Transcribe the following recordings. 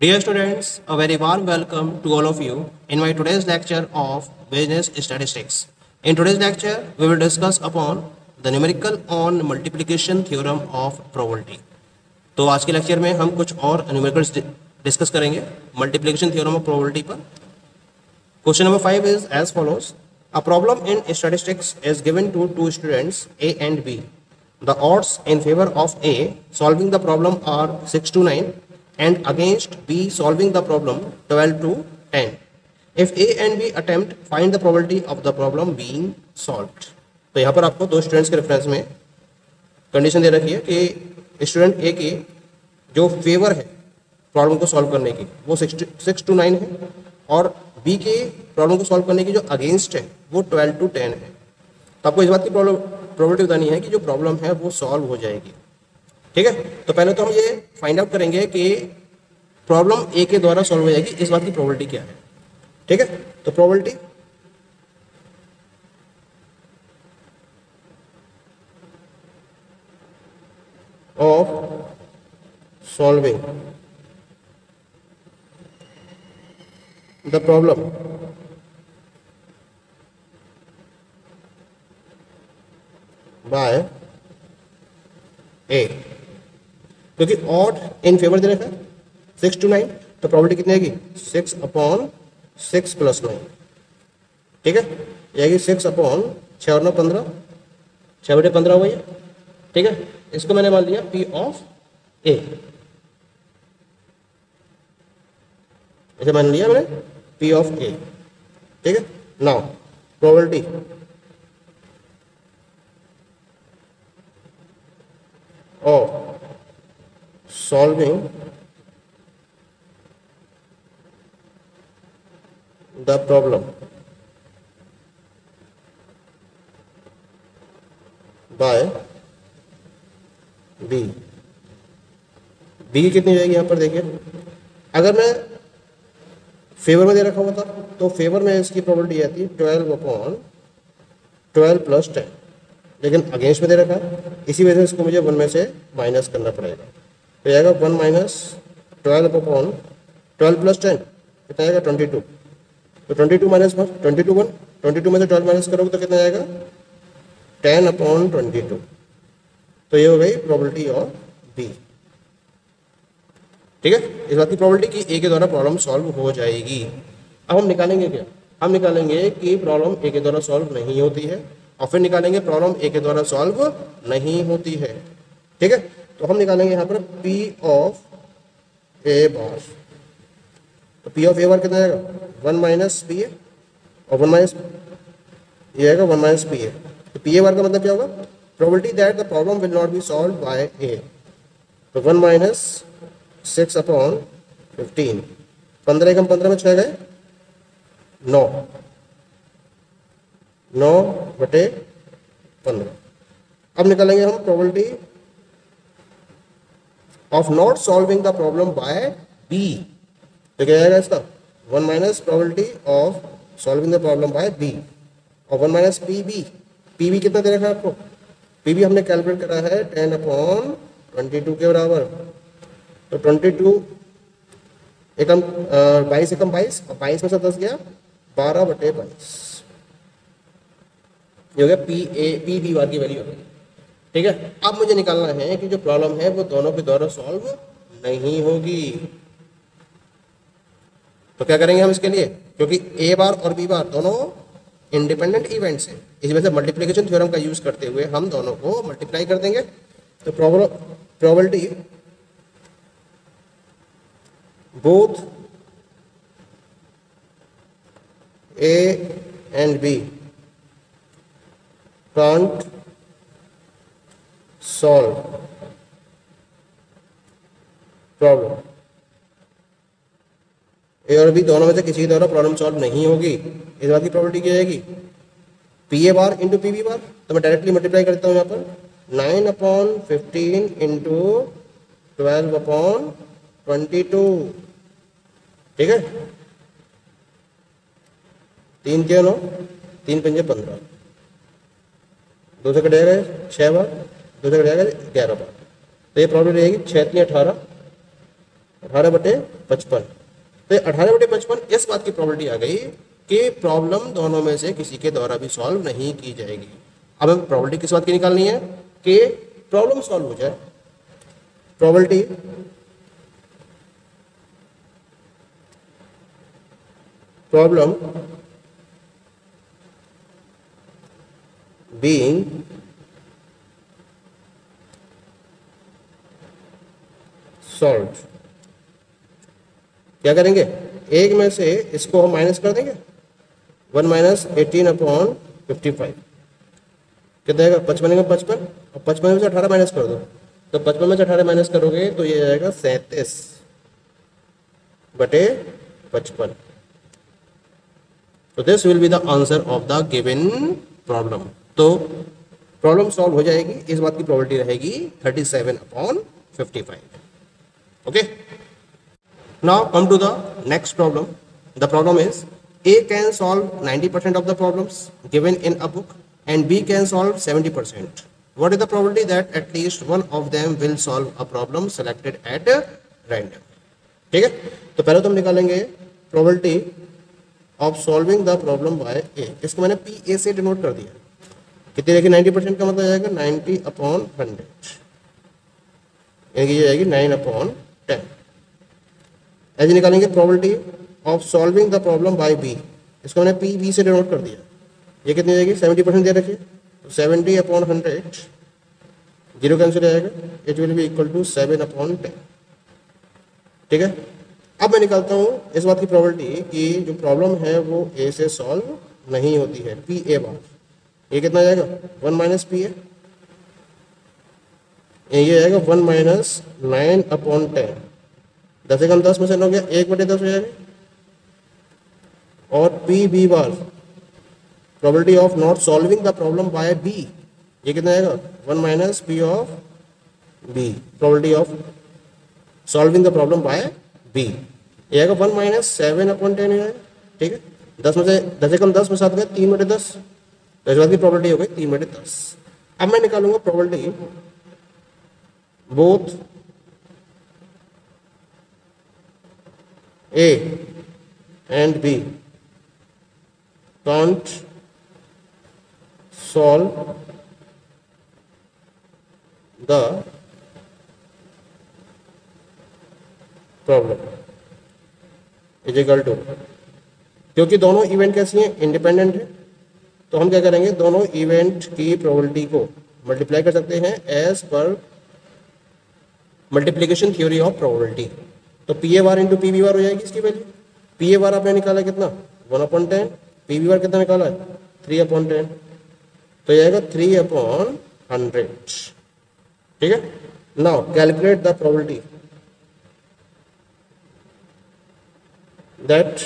Dear students, a very warm welcome to all of you in my today's lecture of Business Statistics. In today's lecture, we will discuss upon the numerical on multiplication theorem of probability. तो आज के lecture में हम कुछ और numericals discuss करेंगे multiplication theorem of probability पर. Question number 5 is as follows. A problem in statistics is given to two students A and B. The odds in favor of A solving the problem are 6 to 9 and against B solving the problem 12 to 10. If A and B attempt, find the probability of the problem being solved. तो यहाँ पर आपको दो students के reference में condition दे रखी है कि स्टूडेंट ए की जो फेवर है प्रॉब्लम को सॉल्व करने की वो 6 to 9 है और बी के प्रॉब्लम को सॉल्व करने की जो अगेंस्ट है वो 12 to 10 है. तो आपको इस बात की प्रोबेबिलिटी बतानी है कि जो प्रॉब्लम है वो सॉल्व हो जाएगी. ठीक है, तो पहले तो हम ये फाइंड आउट करेंगे कि प्रॉब्लम ए के द्वारा सॉल्व हो जाएगी, इस बात की प्रोबेबिलिटी क्या है. ठीक है, तो probability of solving the problem by A, क्योंकि ऑड इन फेवर दे रखा है 6 to 9, तो प्रॉबिलिटी कितनी आएगी 6/6 + 9. ठीक है, ये आएगी 6/6 और 9 15, 6/15 हुआ ये. ठीक है, इसको मैंने मान लिया P ऑफ A, ऐसे मान लिया मैंने P ऑफ A. ठीक है, now probability of solving the problem by B. B कितनी जाएगी यहाँ पर देखिए, अगर मैं फेवर में दे रखा हुआ था तो फेवर में इसकी प्रोबेबिलिटी आती है 12/12 + 10, लेकिन अगेंस्ट में दे रखा है, इसी वजह से इसको मुझे 1 में से माइनस करना पड़ेगा. तो आएगा 1 - 12/12 + 10 कितना आएगा 22. तो 22 - 1 22 1, 22 में से 12 माइनस करोगे तो कितना आएगा 10/22. तो ये हो गई प्रोबेबिलिटी ऑफ बी. ठीक है, इस बात की प्रोबेबिलिटी कि ए के द्वारा प्रॉब्लम सॉल्व हो जाएगी. अब हम निकालेंगे क्या, हम निकालेंगे कि प्रॉब्लम ए के द्वारा सॉल्व नहीं होती है और फिर निकालेंगे प्रॉब्लम ए के द्वारा सॉल्व नहीं होती है. ठीक है, तो हम निकालेंगे यहाँ पर P ऑफ ए बार. तो P ऑफ ए बार कितना आएगा 1 - PA और 1 ये आएगा 1 - PA. तो PA बार का मतलब क्या होगा, probability that the problem will not be solve by A. तो 1 - 6/15, 15 एकम 15 में 6 गए 9, 9/15. अब निकालेंगे हम probability of not solving the problem by B. तो क्या आएगा इसका 1 - probability of solving the problem by B और 1 - PB. PB कितना दे रखा है आपको, PB हमने कैलकुलेट करा है 10/22 के बराबर. तो 22 एकम 22 एकम 22 और 22 में से 10 गया 12/22. ये हो गया PB बार की वैल्यू. ठीक है, अब मुझे निकालना है कि जो प्रॉब्लम है वो दोनों के द्वारा सॉल्व नहीं होगी. तो क्या करेंगे हम इसके लिए, क्योंकि ए बार और बी बार दोनों इंडिपेंडेंट इवेंट्स हैं, इस वजह से मल्टीप्लिकेशन थ्योरम का यूज करते हुए हम दोनों को मल्टीप्लाई कर देंगे. तो probability both A and B can't solve problem. A और बी दोनों में से किसी के द्वारा प्रॉब्लम सॉल्व नहीं होगी. इस बात की प्रोबेबिलिटी क्या आएगी PA बार इंटू PB बार. तो मैं डायरेक्टली मल्टीप्लाई करता हूँ यहाँ पर 9/15 इंटू 12/22. ठीक है, 3 के 9, 3 पंजे 15, 2 से कटेगा 6 बार, 2 से कटेगा 11 बार. तो ये प्रॉब्लम रहेगी 6 × 18 18/55। तो 18/55 इस बात की प्रोबेबिलिटी आ गई कि प्रॉब्लम दोनों में से किसी के द्वारा भी सॉल्व नहीं की जाएगी। अब हमें प्रोबेबिलिटी किस बात की निकालनी है कि प्रॉब्लम सॉल्व हो जाए। प्रोबेबिलिटी प्रॉब्लम बीइंग सॉल्व, क्या करेंगे, एक में से इसको हम माइनस कर देंगे, 1 माइनस 18/55 कितना आएगा, 55 में 55, और 55 में से 18 माइनस कर दो, तो 55 में से 18 माइनस करोगे तो ये आएगा 37/55। तो this will be the answer of the given problem. तो प्रॉब्लम सॉल्व हो जाएगी, इस बात की प्रोबेबिलिटी रहेगी 37/55। Okay, now come to the next problem. The problem is A can solve 90% of the problems given in a book and B can solve 70%. What is the probability that at least one of them will solve a problem selected at random? ठीक है, तो पहले तो हम निकालेंगे probability of solving the problem by A। इसको मैंने PA से डिनोट कर दिया। कितनी रहेगी, 90% का मतलब जाएगा 90/100, यानी ये आएगी 9/10। ऐसे निकालेंगे probability of solving the problem by B, इसको मैंने पी बी से डिनोट कर दिया। ये कितनी जाएगी, 70% दे रखिए, तो 70/100 जीरो कैंसिल आएगा, it will be equal to 7/10। ठीक है, अब मैं निकालता हूँ इस बात की प्रोबेबिलिटी कि जो प्रॉब्लम है वो ए से सॉल्व नहीं होती है, पी ए बार। ये कितना जाएगा, 1 माइनस पी ए, ये आएगा 1 माइनस 9/10। 10 से कम 10 में से हो गया, 1/10 हो जाएगा। और P B bar, probability of not solving the problem by B, ये कितना आएगा, 1 minus P of B, probability of solving the problem by B, ये आएगा 1 माइनस 7/10 हो जाएगा। ठीक है, 10 में से 10 से कम 10 में साथ गया, 3/10, तो इस बात की प्रोबेबिलिटी हो गई 3/10। अब मैं निकालूंगा probability both A and B can't solve the problem is equal to, क्योंकि दोनों इवेंट कैसी हैं, इंडिपेंडेंट है, तो हम क्या करेंगे, दोनों इवेंट की प्रोबेबिलिटी को मल्टीप्लाई कर सकते हैं as per multiplication theory of probability. तो P A bar into P B bar हो जाएगी इसकी वैल्यू। पी ए बार आपने निकाला कितना, 1/10, पी बी बार कितना निकाला है, 3/10, तो ये आएगा 3/100। ठीक है, now calculate the probability that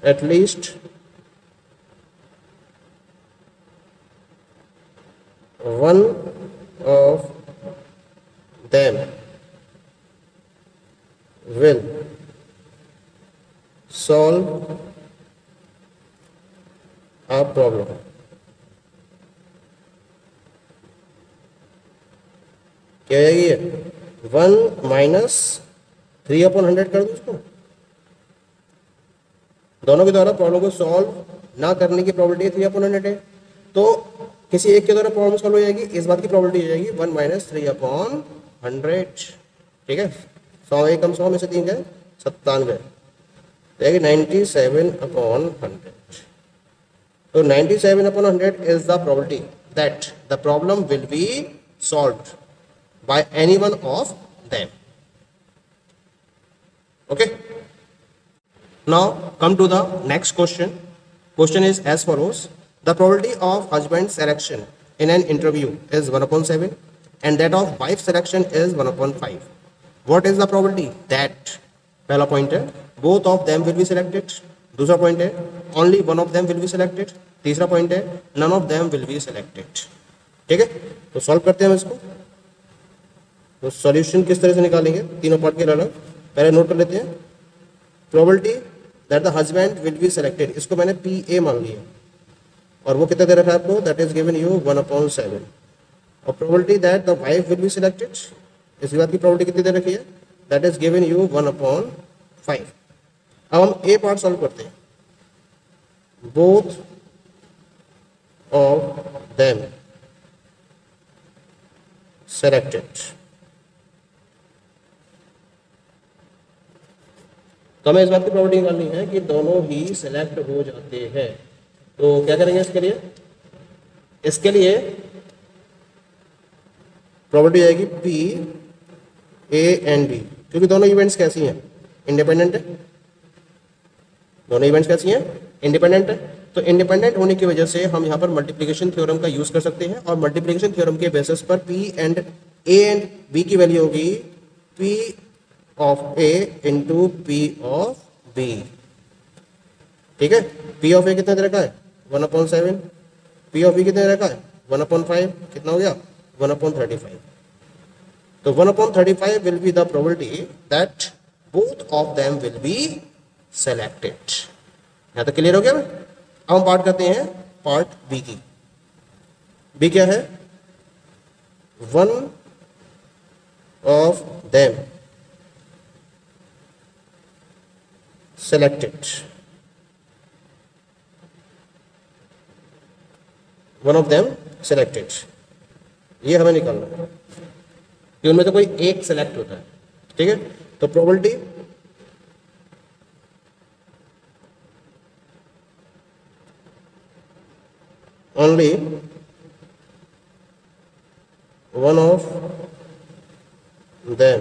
at least one of them will solve a problem। क्या आएगी ये, 1 माइनस 3/100 कर दो इसको, दोनों के द्वारा प्रॉब्लम को सॉल्व ना करने की प्रोबेबिलिटी 3/100 है, तो किसी एक के द्वारा प्रॉब्लम सॉल्व हो जाएगी, इस बात की प्रोबेबिलिटी हो जाएगी 1 माइनस 3/100। ठीक है, 100 एकम 100 में से 3 गए, 97, 97/100। तो 97/100 is the probability that the problem will be solved by any one of them. Okay. Now come to the next question. Question is as follows: the probability of husband's selection in an interview is 1/7 and that of wife's selection is 1/5. What is the probability that, पहला point है, both of them will be selected, दूसरा point है only one of them will be selected, तीसरा point है none of them will be selected। ठीक है, तो solve करते हैं हम इसको। तो सॉल्यूशन किस तरह से निकालेंगे, तीनों पार्ट के अलग, पहले नोट कर लेते हैं। Probability that the husband will be selected, इसको मैंने पी ए मान लिया, और वो कितना दे रखा है आपको, दैट इज गिवन यू 1/7। और probability that the wife will be selected, इसकी बात की प्रोबेबिलिटी कितनी दे रखी है, दैट इज गिवन यू 1/5। अब हम ए पार्ट सॉल्व करते हैं। Both of them selected. तो हमें इस बात की प्रॉपर्टी निकालनी है कि दोनों ही सेलेक्ट हो जाते हैं। तो क्या करेंगे इसके लिए? इसके लिए प्रॉपर्टी आएगी पी ए एंड बी, क्योंकि दोनों इवेंट्स कैसी हैं? इंडिपेंडेंट है। दोनों इवेंट्स कैसी हैं? इंडिपेंडेंट है। तो इंडिपेंडेंट होने की वजह से हम यहाँ पर मल्टीप्लिकेशन थ्योरम का यूज कर सकते हैं, और मल्टीप्लिकेशन थ्योरम के बेसिस पर P and A and B की वैल्यू होगी P of A into P of B. ठीक है, पी ऑफ ए कितना दे रखा है? 1/7। पी ऑफ बी कितना दे रखा है? 1/5। कितना हो गया? 1/35। तो 1/35 will be the probability that both of them will be selected. यहां तक क्लियर हो गया? अब हम बात करते हैं पार्ट बी की। बी क्या है? One of them selected। One of them selected, ये हमें निकालना है कि उनमें से कोई एक सेलेक्ट होता है। ठीक है, तो probability only one of them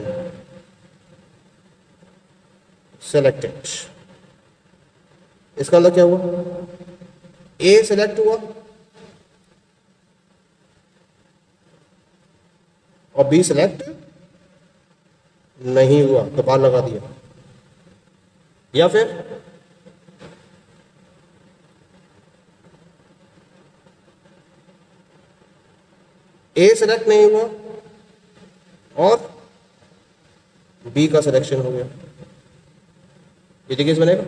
selected. इसका मतलब क्या हुआ? ए सेलेक्ट हुआ और बी सेलेक्ट नहीं हुआ, तो बार लगा दिया। या फिर ए सेलेक्ट नहीं हुआ और बी का सिलेक्शन हो गया। ये देखिए इस बनेगा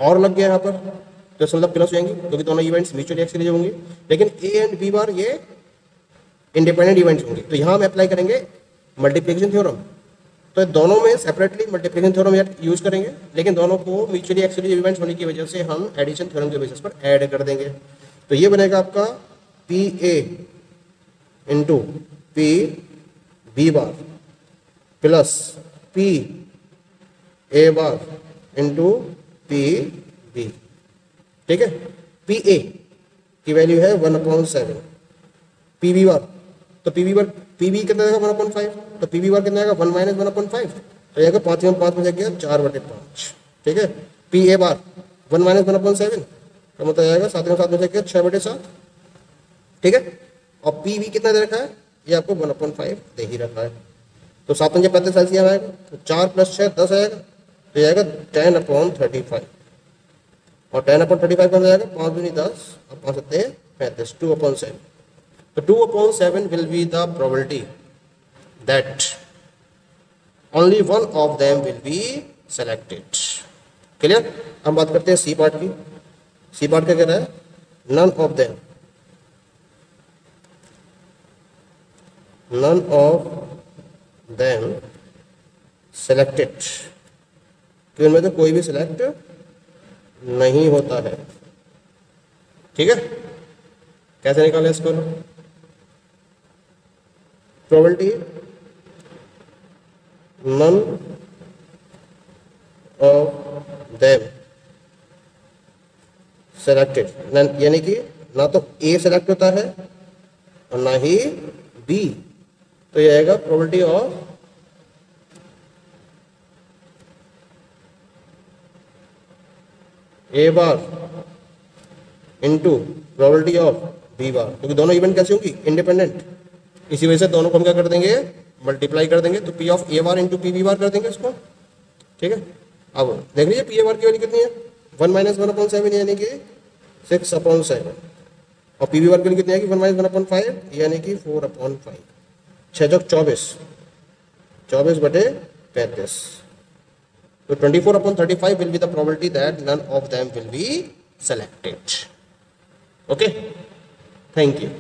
और लग गया यहाँ पर, तो इसका मतलब प्लस हो जाएंगे क्योंकि दोनों इवेंट्स म्यूचुअली एक्सक्लूसिव होंगे। लेकिन ए एंड बी बार ये इंडिपेंडेंट इवेंट्स होंगे, तो यहाँ हम अप्लाई करेंगे मल्टीप्लिकेशन थ्योरम। तो दोनों में सेपरेटली मल्टीप्लिकेशन थ्योरम यूज करेंगे, लेकिन दोनों को म्यूचुअली एक्सक्लूसिव इवेंट्स होने की वजह से हम एडिशन थ्योरम के बेसिस पर ऐड कर देंगे। तो ये बनेगा आपका P A into P B bar plus P A bar into P B. ठीक है, पी ए की वैल्यू है 1/7। पी बी बार, तो P B bar P B कितना आएगा? 1/5। तो पी बी बार कितना आएगा? 1 - 1/5, तो आएगा 5 में 5 में जाएगा 4/5। ठीक है, पी ए बार 1 - 1/7 का मतलब आएगा 7 में 7 में जाएगा 6/7। ठीक है, और पी बी कितना दे रखा है? ये आपको 1/5 दे ही रखा है। तो 7 में 35 एलसीएम आएगा, तो 4 + 6 10 आएगा, तो ये आएगा 10/35। और 10/35 का जाएगा 5 दूनी 10 और 5 सत्ते 35, 2/7। तो 2/7 will be the probability that only one of them will be selected। Clear? हम बात करते हैं सी पार्ट की। सी पार्ट क्या कह रहा है? none of them selected, कि उनमें तो कोई भी सिलेक्ट नहीं होता है। ठीक है, कैसे निकालें इसको? Probability none of them selected, यानी कि ना तो ए सेलेक्ट होता है और ना ही बी, तो ये आएगा probability of A bar into probability of B bar, क्योंकि दोनों इवेंट कैसे होंगी? इंडिपेंडेंट। इसी वजह से दोनों को हम क्या कर देंगे? मल्टीप्लाई कर देंगे। तो P of A bar into P B bar कर देंगे इसको। ठीक है, अब देख लीजिए पी ए बार की वैल्यू कितनी है? 1 - 1/7 यानी कि 6/7, और पी बी बार की वैल्यू कितनी है? 1 - 1/5 यानी कि 4/5। 6 × 24, 24/35। So 24/35 will be the probability that none of them will be selected. Okay, thank you.